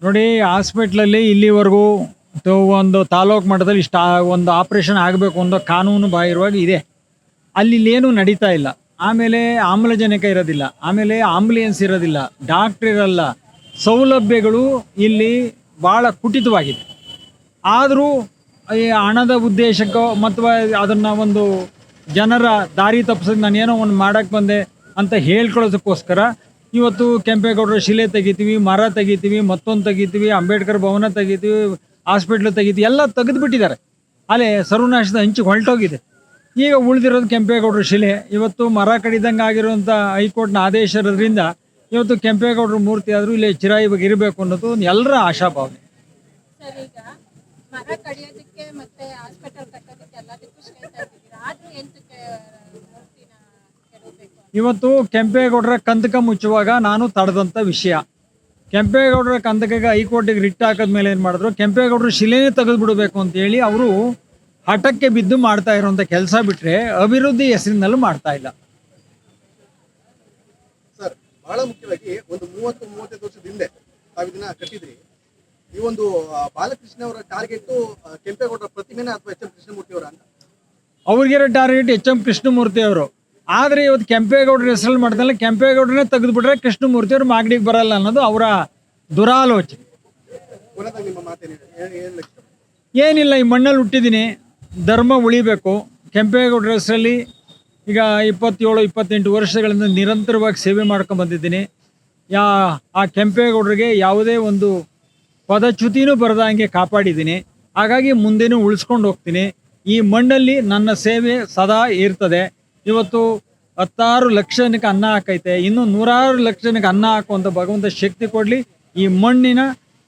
ನೋಡಿ, ಹಾಸ್ಪಿಟ್ಲಲ್ಲಿ ಇಲ್ಲಿವರೆಗೂ ಒಂದು ತಾಲೂಕು ಮಟ್ಟದಲ್ಲಿ ಇಷ್ಟ ಒಂದು ಆಪರೇಷನ್ ಆಗಬೇಕು ಅನ್ನೋ ಕಾನೂನು ಬಾಹಿರವಾಗಿ ಇದೆ. ಅಲ್ಲಿ ಇಲ್ಲೇನು ನಡೀತಾ ಇಲ್ಲ. ಆಮೇಲೆ ಆಮ್ಲಜನಕ ಇರೋದಿಲ್ಲ, ಆಮೇಲೆ ಆಂಬುಲೆನ್ಸ್ ಇರೋದಿಲ್ಲ, ಡಾಕ್ಟ್ರ್ ಇರಲ್ಲ, ಸೌಲಭ್ಯಗಳು ಇಲ್ಲಿ ಭಾಳ ಕುಟಿತವಾಗಿದೆ. ಆದರೂ ಈ ಹಣದ ಉದ್ದೇಶಕ್ಕೋ ಅಥವಾ ಅದನ್ನು ಒಂದು ಜನರ ದಾರಿ ತಪ್ಪಿಸೋದು ನಾನು ಏನೋ ಒಂದು ಮಾಡೋಕ್ಕೆ ಬಂದೆ ಅಂತ ಹೇಳ್ಕೊಳ್ಳೋದಕ್ಕೋಸ್ಕರ ಇವತ್ತು ಕೆಂಪೇಗೌಡರ ಶಿಲೆ ತೆಗಿತೀವಿ, ಮರ ತೆಗಿತೀವಿ, ಮತ್ತೊಂದು ತೆಗಿತೀವಿ, ಅಂಬೇಡ್ಕರ್ ಭವನ ತೆಗಿತೀವಿ, ಹಾಸ್ಪಿಟ್ಲ್ ತೆಗಿತೀವಿ, ಎಲ್ಲ ತೆಗೆದುಬಿಟ್ಟಿದ್ದಾರೆ. ಅಲ್ಲೇ ಸರ್ವನಾಶದ ಹಂಚಿಗೆ ಹೊರಟೋಗಿದೆ. ಈಗ ಉಳಿದಿರೋದು ಕೆಂಪೇಗೌಡರ ಶಿಲೆ. ಇವತ್ತು ಮರ ಕಡಿದಂಗೆ ಆಗಿರುವಂಥ ಹೈಕೋರ್ಟ್ನ ಆದೇಶ ಇರೋದ್ರಿಂದ ಇವತ್ತು ಕೆಂಪೇಗೌಡರ ಮೂರ್ತಿ ಆದರೂ ಇಲ್ಲಿ ಚಿರಾಯುವಾಗಿ ಇರಬೇಕು ಅನ್ನೋದು ಒಂದು ಎಲ್ಲರ ಆಶಾಭಾವನೆ. ಸರ್, ಈಗ ಮರ ಕಡಿಯೋದಕ್ಕೆ ಮತ್ತೆ ಹಾಸ್ಪಿಟಲ್ ಕಟ್ಟೋದಕ್ಕೆ ಎಲ್ಲದಕ್ಕೂ ಶ್ರೇಷ್ಠ ಆಗಿದ್ದೀರಾ, ಆದ್ರೂ ಎಂತಕ್ಕೆ ಮೂರ್ತಿನ ಕೆಡವಬೇಕು? ಇವತ್ತು ಕೆಂಪೇಗೌಡರ ಕಂದಕ ಮುಚ್ಚುವಾಗ ನಾನು ತಡೆದಂಥ ವಿಷಯ. ಕೆಂಪೇಗೌಡರ ಕಂದಕಕ್ಕೆ ಹೈಕೋರ್ಟಿಗೆ ರಿಟ್ ಹಾಕಿದ್ಮೇಲೆ ಏನು ಮಾಡಿದ್ರು, ಕೆಂಪೇಗೌಡರ ಶಿಲೆನೇ ತೆಗೆದುಬಿಡಬೇಕು ಅಂತೇಳಿ ಅವರು ಹಠಕ್ಕೆ ಬಿದ್ದು ಮಾಡ್ತಾ ಇರುವಂಥ ಕೆಲಸ ಬಿಟ್ಟರೆ ಅಭಿವೃದ್ಧಿ ಹೆಸರಿನಲ್ಲೂ ಮಾಡ್ತಾ ಇಲ್ಲ. ಸರ್, ಬಹಳ ಮುಖ್ಯವಾಗಿ ಒಂದು 30-35 ವರ್ಷದ ಹಿಂದೆ ತಾವು ಇದನ್ನ ಕಟ್ಟಿದ್ರಿ. ಈ ಒಂದು ಬಾಲಕೃಷ್ಣ ಅವರ ಟಾರ್ಗೆಟ್ ಕೆಂಪೇಗೌಡರ ಪ್ರತಿಮೆನ ಅಥವಾ ಎಚ್ ಎಂ ಕೃಷ್ಣಮೂರ್ತಿ ಅವರ ಅಂತ ಅವ್ರಿಗಿರೋ ಟಾರ್ಗೆಟ್ ಎಚ್ ಎಂ ಕೃಷ್ಣಮೂರ್ತಿ ಅವರು. ಆದರೆ ಇವತ್ತು ಕೆಂಪೇಗೌಡರ ಹೆಸರಲ್ಲಿ ಮಾಡ್ದಲ್ಲ, ಕೆಂಪೇಗೌಡರನ್ನೇ ತೆಗೆದುಬಿಟ್ರೆ ಕೃಷ್ಣಮೂರ್ತಿ ಅವರು ಮಾಗಡಿಗೆ ಬರಲ್ಲ ಅನ್ನೋದು ಅವರ ದುರಾಲೋಚನೆ. ಕೊನೆದಾಗ ನಿಮ್ಮ ಮಾತೇನಿದೆ? ಏನಿಲ್ಲ, ಈ ಮಣ್ಣಲ್ಲಿ ಹುಟ್ಟಿದ್ದೀನಿ, ಧರ್ಮ ಉಳಿಬೇಕು. ಕೆಂಪೇಗೌಡರ ಹೆಸರಲ್ಲಿ ಈಗ 27-28 ವರ್ಷಗಳಿಂದ ನಿರಂತರವಾಗಿ ಸೇವೆ ಮಾಡ್ಕೊಂಡು ಬಂದಿದ್ದೀನಿ. ಆ ಕೆಂಪೇಗೌಡರಿಗೆ ಯಾವುದೇ ಒಂದು ಪದಚ್ಯುತಿನೂ ಬರದಂಗೆ ಕಾಪಾಡಿದ್ದೀನಿ. ಹಾಗಾಗಿ ಮುಂದೆನೂ ಉಳಿಸ್ಕೊಂಡು ಹೋಗ್ತೀನಿ. ಈ ಮಣ್ಣಲ್ಲಿ ನನ್ನ ಸೇವೆ ಸದಾ ಇರ್ತದೆ. ಇವತ್ತು 10 ಲಕ್ಷ ಜನಕ್ಕೆ ಅನ್ನ ಹಾಕೈತೆ, ಇನ್ನು 100 ಲಕ್ಷ ಜನಕ್ಕೆ ಅನ್ನ ಹಾಕುವಂಥ ಭಗವಂತ ಶಕ್ತಿ ಕೊಡಲಿ. ಈ ಮಣ್ಣಿನ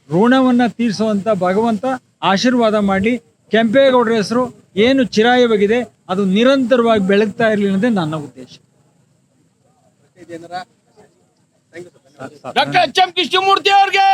ಋಣವನ್ನು ತೀರಿಸುವಂಥ ಭಗವಂತ ಆಶೀರ್ವಾದ ಮಾಡಲಿ. ಕೆಂಪೇಗೌಡರ ಹೆಸರು ಏನು ಚಿರಾಯವಾಗಿದೆ ಅದು ನಿರಂತರವಾಗಿ ಬೆಳಗ್ತಾ ಇರಲಿ ಅನ್ನೋದೇ ನನ್ನ ಉದ್ದೇಶ. ಡಾಕ್ಟರ್ ಎಚ್ ಎಂ ಕೃಷ್ಣಮೂರ್ತಿ ಅವ್ರಿಗೆ